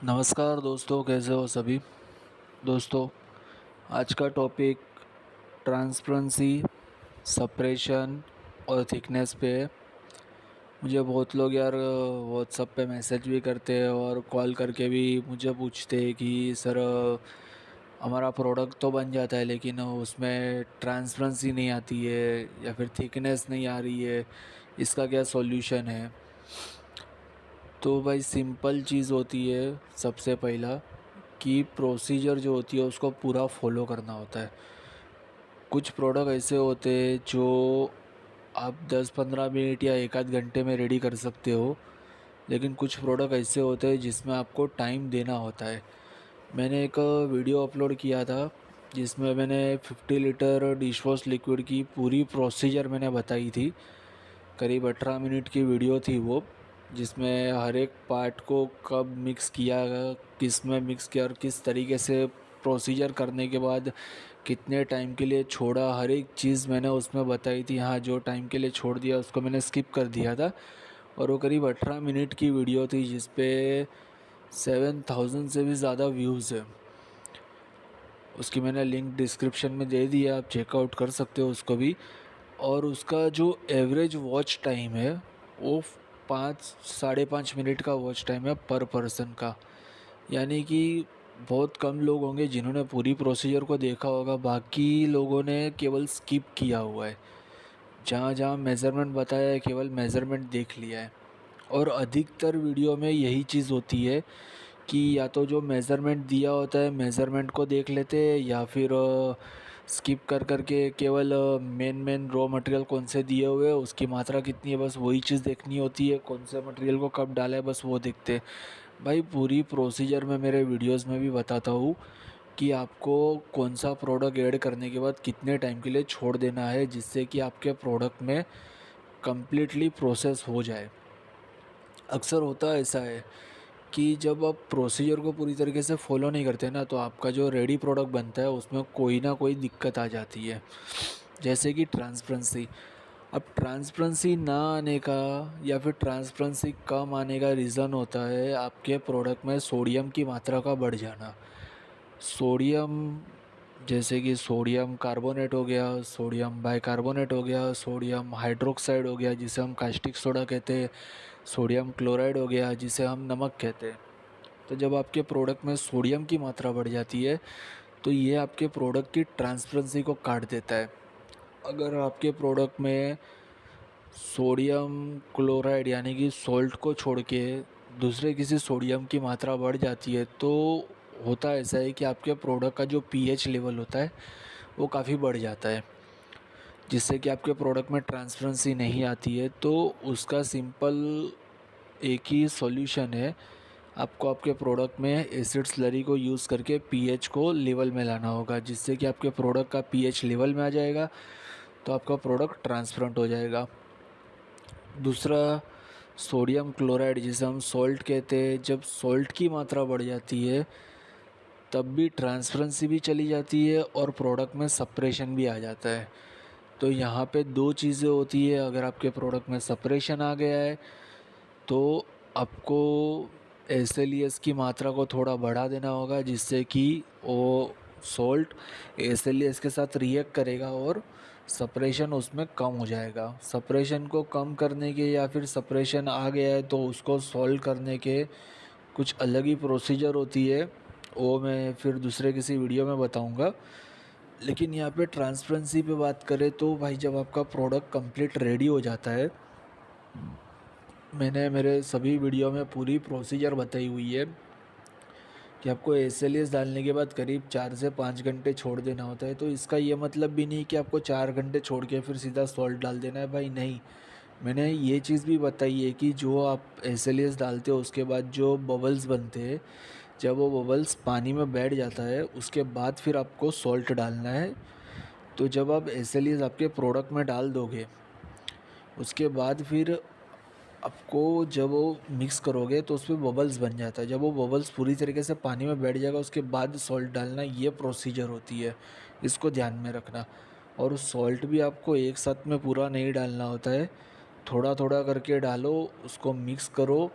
नमस्कार दोस्तों, कैसे हो सभी दोस्तों। आज का टॉपिक ट्रांसपेरेंसी, सप्रेशन और थिकनेस पे है। मुझे बहुत लोग यार व्हाट्सएप पे मैसेज भी करते हैं और कॉल करके भी मुझे पूछते हैं कि सर हमारा प्रोडक्ट तो बन जाता है लेकिन उसमें ट्रांसपेरेंसी नहीं आती है या फिर थिकनेस नहीं आ रही है, इसका क्या सॉल्यूशन है। तो भाई सिंपल चीज़ होती है, सबसे पहला कि प्रोसीजर जो होती है उसको पूरा फॉलो करना होता है। कुछ प्रोडक्ट ऐसे होते हैं जो आप 10-15 मिनट या एक आध घंटे में रेडी कर सकते हो, लेकिन कुछ प्रोडक्ट ऐसे होते हैं जिसमें आपको टाइम देना होता है। मैंने एक वीडियो अपलोड किया था जिसमें मैंने 50 लीटर डिश वॉश लिक्विड की पूरी प्रोसीजर मैंने बताई थी। करीब 18 मिनट की वीडियो थी वो, जिसमें हर एक पार्ट को कब मिक्स किया, किस में मिक्स किया और किस तरीके से प्रोसीजर करने के बाद कितने टाइम के लिए छोड़ा, हर एक चीज़ मैंने उसमें बताई थी। हाँ, जो टाइम के लिए छोड़ दिया उसको मैंने स्किप कर दिया था। और वो करीब 18 मिनट की वीडियो थी जिस पे 7,000 से भी ज़्यादा व्यूज़ है। उसकी मैंने लिंक डिस्क्रिप्शन में दे दिया, आप चेकआउट कर सकते हो उसको भी। और उसका जो एवरेज वॉच टाइम है वो 5 साढ़े 5 मिनट का वॉच टाइम है पर पर्सन का। यानी कि बहुत कम लोग होंगे जिन्होंने पूरी प्रोसीजर को देखा होगा, बाकी लोगों ने केवल स्किप किया हुआ है। जहाँ जहाँ मेज़रमेंट बताया है केवल मेज़रमेंट देख लिया है। और अधिकतर वीडियो में यही चीज़ होती है कि या तो जो मेज़रमेंट दिया होता है मेज़रमेंट को देख लेते हैं, या फिर स्किप कर कर के केवल मेन रॉ मटेरियल कौन से दिए हुए हैं, उसकी मात्रा कितनी है, बस वही चीज़ देखनी होती है। कौन से मटेरियल को कब डाला है बस वो देखते हैं। भाई पूरी प्रोसीजर में मेरे वीडियोस में भी बताता हूँ कि आपको कौन सा प्रोडक्ट ऐड करने के बाद कितने टाइम के लिए छोड़ देना है, जिससे कि आपके प्रोडक्ट में कम्प्लीटली प्रोसेस हो जाए। अक्सर होता ऐसा है कि जब आप प्रोसीजर को पूरी तरीके से फॉलो नहीं करते ना, तो आपका जो रेडी प्रोडक्ट बनता है उसमें कोई ना कोई दिक्कत आ जाती है। जैसे कि ट्रांसपेरेंसी। अब ट्रांसपेरेंसी ना आने का या फिर ट्रांसपेरेंसी कम आने का रीज़न होता है आपके प्रोडक्ट में सोडियम की मात्रा का बढ़ जाना। सोडियम, जैसे कि सोडियम कार्बोनेट हो गया, सोडियम बाइकार्बोनेट हो गया, सोडियम हाइड्रोक्साइड हो गया जिसे हम कास्टिक सोडा कहते हैं, सोडियम क्लोराइड हो गया जिसे हम नमक कहते हैं। तो जब आपके प्रोडक्ट में सोडियम की मात्रा बढ़ जाती है तो ये आपके प्रोडक्ट की ट्रांसपेरेंसी को काट देता है। अगर आपके प्रोडक्ट में सोडियम क्लोराइड यानी कि सॉल्ट को छोड़ के दूसरे किसी सोडियम की मात्रा बढ़ जाती है, तो होता ऐसा है कि आपके प्रोडक्ट का जो पीएच लेवल होता है वो काफ़ी बढ़ जाता है, जिससे कि आपके प्रोडक्ट में ट्रांसपेरेंसी नहीं आती है। तो उसका सिंपल एक ही सॉल्यूशन है, आपको आपके प्रोडक्ट में एसिड स्लरी को यूज़ करके पीएच को लेवल में लाना होगा, जिससे कि आपके प्रोडक्ट का पीएच लेवल में आ जाएगा, तो आपका प्रोडक्ट ट्रांसपेरेंट हो जाएगा। दूसरा, सोडियम क्लोराइड जिसे हम सॉल्ट कहते हैं, जब सॉल्ट की मात्रा बढ़ जाती है तब भी ट्रांसपेरेंसी भी चली जाती है और प्रोडक्ट में सप्रेशन भी आ जाता है। तो यहाँ पे दो चीज़ें होती है, अगर आपके प्रोडक्ट में सप्रेशन आ गया है तो आपको एसएलईएस की मात्रा को थोड़ा बढ़ा देना होगा, जिससे कि वो सॉल्ट एसएलईएस के साथ रिएक्ट करेगा और सप्रेशन उसमें कम हो जाएगा। सप्रेशन को कम करने के या फिर सप्रेशन आ गया है तो उसको सॉल्व करने के कुछ अलग ही प्रोसीजर होती है, वो मैं फिर दूसरे किसी वीडियो में बताऊंगा। लेकिन यहाँ पे ट्रांसपेरेंसी पे बात करें तो भाई जब आपका प्रोडक्ट कंप्लीट रेडी हो जाता है, मैंने मेरे सभी वीडियो में पूरी प्रोसीजर बताई हुई है कि आपको एसएलएस डालने के बाद करीब 4 से 5 घंटे छोड़ देना होता है। तो इसका ये मतलब भी नहीं कि आपको 4 घंटे छोड़ के फिर सीधा सॉल्ट डाल देना है, भाई नहीं। मैंने ये चीज़ भी बताई है कि जो आप एसएलएस डालते हो उसके बाद जो बबल्स बनते हैं, जब वो बबल्स पानी में बैठ जाता है उसके बाद फिर आपको सॉल्ट डालना है। तो जब आप एसएलएस आपके प्रोडक्ट में डाल दोगे उसके बाद फिर आपको जब वो मिक्स करोगे तो उसमें बबल्स बन जाता है। जब वो बबल्स पूरी तरीके से पानी में बैठ जाएगा उसके बाद सॉल्ट डालना, ये प्रोसीजर होती है, इसको ध्यान में रखना। और सॉल्ट भी आपको एक साथ में पूरा नहीं डालना होता है, थोड़ा थोड़ा करके डालो, उसको मिक्स करो।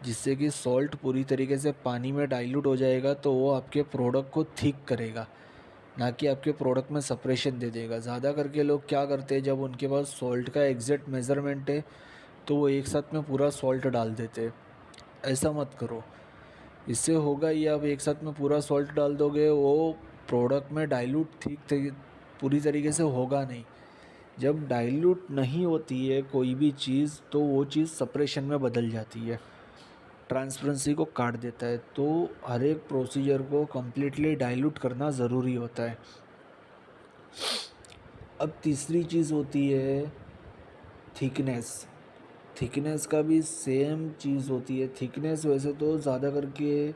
जिससे कि सॉल्ट पूरी तरीके से पानी में डाइल्यूट हो जाएगा, तो वो आपके प्रोडक्ट को थिक करेगा, ना कि आपके प्रोडक्ट में सेपरेशन दे देगा। ज़्यादा करके लोग क्या करते हैं, जब उनके पास सॉल्ट का एग्जैक्ट मेज़रमेंट है तो वो एक साथ में पूरा सॉल्ट डाल देते हैं। ऐसा मत करो, इससे होगा ये, आप एक साथ में पूरा सॉल्ट डाल दोगे, वो प्रोडक्ट में डाइल्यूट ठीक पूरी तरीके से होगा नहीं। जब डाइल्यूट नहीं होती है कोई भी चीज़, तो वो चीज़ सेपरेशन में बदल जाती है, ट्रांसपेरेंसी को काट देता है। तो हर एक प्रोसीजर को कम्प्लीटली डाइल्यूट करना ज़रूरी होता है। अब तीसरी चीज़ होती है थिकनेस। थिकनेस का भी सेम चीज़ होती है। थिकनेस वैसे तो ज़्यादा करके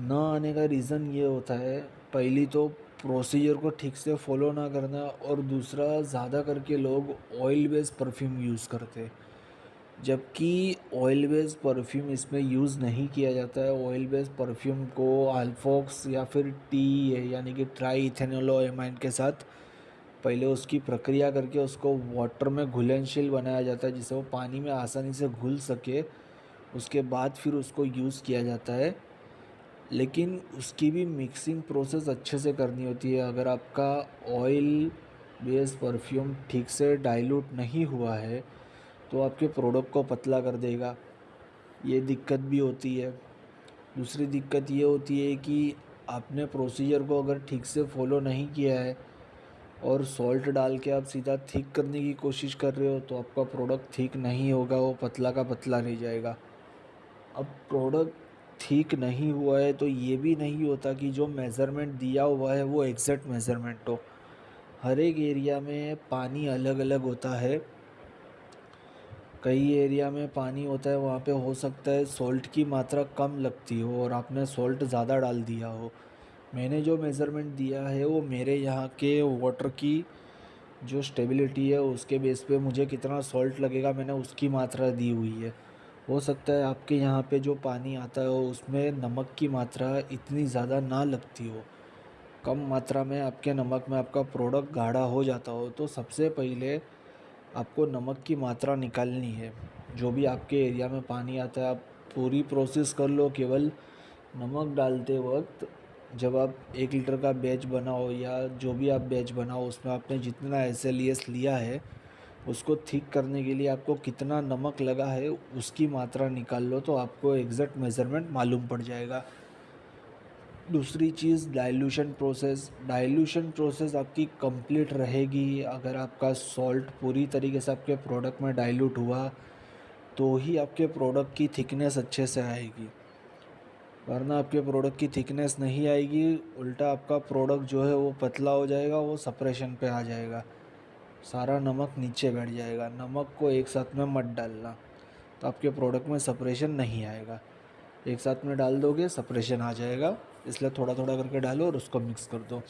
ना आने का रीज़न ये होता है, पहली तो प्रोसीजर को ठीक से फॉलो ना करना, और दूसरा ज़्यादा करके लोग ऑयल बेस्ड परफ्यूम यूज़ करते हैं, जबकि ऑयल बेस्ड परफ्यूम इसमें यूज़ नहीं किया जाता है। ऑयल बेस्ड परफ्यूम को अल्फॉक्स या फिर टी यानी कि ट्राई इथेनॉलोएमाइन के साथ पहले उसकी प्रक्रिया करके उसको वाटर में घुलनशील बनाया जाता है, जिससे वो पानी में आसानी से घुल सके। उसके बाद फिर उसको यूज़ किया जाता है, लेकिन उसकी भी मिक्सिंग प्रोसेस अच्छे से करनी होती है। अगर आपका ऑयल बेस्ड परफ्यूम ठीक से डाइल्यूट नहीं हुआ है तो आपके प्रोडक्ट को पतला कर देगा, ये दिक्कत भी होती है। दूसरी दिक्कत ये होती है कि आपने प्रोसीजर को अगर ठीक से फॉलो नहीं किया है और सॉल्ट डाल के आप सीधा थिक करने की कोशिश कर रहे हो, तो आपका प्रोडक्ट थिक नहीं होगा, वो पतला का पतला रह जाएगा। अब प्रोडक्ट ठीक नहीं हुआ है तो ये भी नहीं होता कि जो मेज़रमेंट दिया हुआ है वो एग्जैक्ट मेज़रमेंट हो। हर एक एरिया में पानी अलग अलग होता है। कई एरिया में पानी होता है, वहाँ पे हो सकता है सॉल्ट की मात्रा कम लगती हो और आपने सॉल्ट ज़्यादा डाल दिया हो। मैंने जो मेज़रमेंट दिया है वो मेरे यहाँ के वाटर की जो स्टेबिलिटी है उसके बेस पे मुझे कितना सॉल्ट लगेगा मैंने उसकी मात्रा दी हुई है। हो सकता है आपके यहाँ पे जो पानी आता है उसमें नमक की मात्रा इतनी ज़्यादा ना लगती हो, कम मात्रा में आपके नमक में आपका प्रोडक्ट गाढ़ा हो जाता हो। तो सबसे पहले आपको नमक की मात्रा निकालनी है। जो भी आपके एरिया में पानी आता है आप पूरी प्रोसेस कर लो, केवल नमक डालते वक्त जब आप 1 लीटर का बैच बनाओ या जो भी आप बैच बनाओ उसमें आपने जितना SLES लिया है उसको थिक करने के लिए आपको कितना नमक लगा है उसकी मात्रा निकाल लो, तो आपको एग्जैक्ट मेज़रमेंट मालूम पड़ जाएगा। दूसरी चीज़ डाइल्यूशन प्रोसेस आपकी कंप्लीट रहेगी अगर आपका सॉल्ट पूरी तरीके से आपके प्रोडक्ट में डाइल्यूट हुआ, तो ही आपके प्रोडक्ट की थिकनेस अच्छे से आएगी। वरना आपके प्रोडक्ट की थिकनेस नहीं आएगी, उल्टा आपका प्रोडक्ट जो है वो पतला हो जाएगा, वो सेपरेशन पे आ जाएगा, सारा नमक नीचे बैठ जाएगा। नमक को एक साथ में मत डालना, तो आपके प्रोडक्ट में सेपरेशन नहीं आएगा। एक साथ में डाल दोगे सेपरेशन आ जाएगा, इसलिए थोड़ा थोड़ा करके डालो और उसको मिक्स कर दो।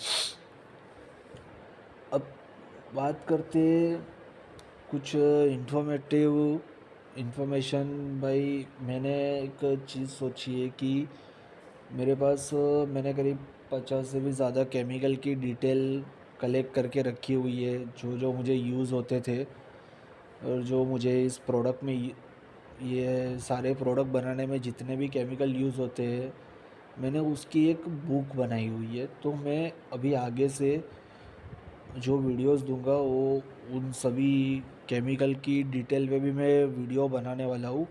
अब बात करते कुछ इन्फॉर्मेशन। भाई मैंने एक चीज़ सोची है कि मेरे पास मैंने करीब 50 से भी ज़्यादा केमिकल की डिटेल कलेक्ट करके रखी हुई है, जो जो मुझे यूज़ होते थे और जो मुझे इस प्रोडक्ट में ये सारे प्रोडक्ट बनाने में जितने भी केमिकल यूज़ होते हैं मैंने उसकी एक बुक बनाई हुई है। तो मैं अभी आगे से जो वीडियोस दूंगा वो उन सभी केमिकल की डिटेल पे भी मैं वीडियो बनाने वाला हूँ,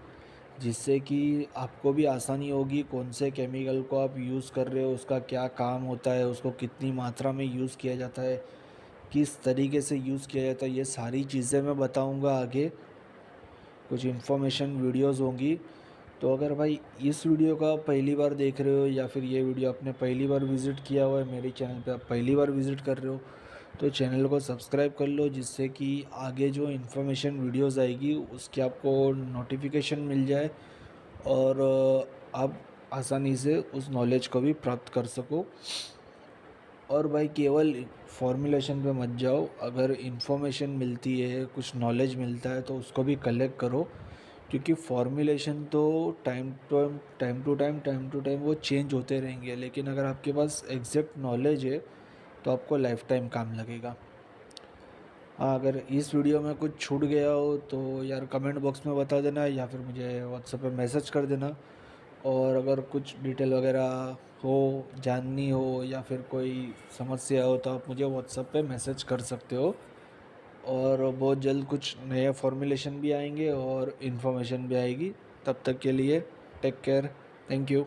जिससे कि आपको भी आसानी होगी कौन से केमिकल को आप यूज़ कर रहे हो, उसका क्या काम होता है, उसको कितनी मात्रा में यूज़ किया जाता है, किस तरीके से यूज़ किया जाता है, ये सारी चीज़ें मैं बताऊंगा आगे। कुछ इन्फॉर्मेशन वीडियोस होंगी। तो अगर भाई इस वीडियो का पहली बार देख रहे हो या फिर ये वीडियो आपने पहली बार विज़िट किया हुआ है, मेरे चैनल पे आप पहली बार विज़िट कर रहे हो, तो चैनल को सब्सक्राइब कर लो, जिससे कि आगे जो इन्फॉर्मेशन वीडियोस आएगी उसकी आपको नोटिफिकेशन मिल जाए और आप आसानी से उस नॉलेज को भी प्राप्त कर सको। और भाई केवल फॉर्मुलेशन पे मत जाओ, अगर इन्फॉर्मेशन मिलती है कुछ नॉलेज मिलता है तो उसको भी कलेक्ट करो, क्योंकि फॉर्मुलेशन तो टाइम टू टाइम वो चेंज होते रहेंगे, लेकिन अगर आपके पास एग्जैक्ट नॉलेज है तो आपको लाइफ टाइम काम लगेगा। हाँ, अगर इस वीडियो में कुछ छूट गया हो तो यार कमेंट बॉक्स में बता देना या फिर मुझे व्हाट्सएप पे मैसेज कर देना। और अगर कुछ डिटेल वगैरह हो, जाननी हो या फिर कोई समस्या हो तो आप मुझे व्हाट्सएप पे मैसेज कर सकते हो। और बहुत जल्द कुछ नए फॉर्मुलेशन भी आएंगे और इन्फॉर्मेशन भी आएगी। तब तक के लिए टेक केयर। Thank you.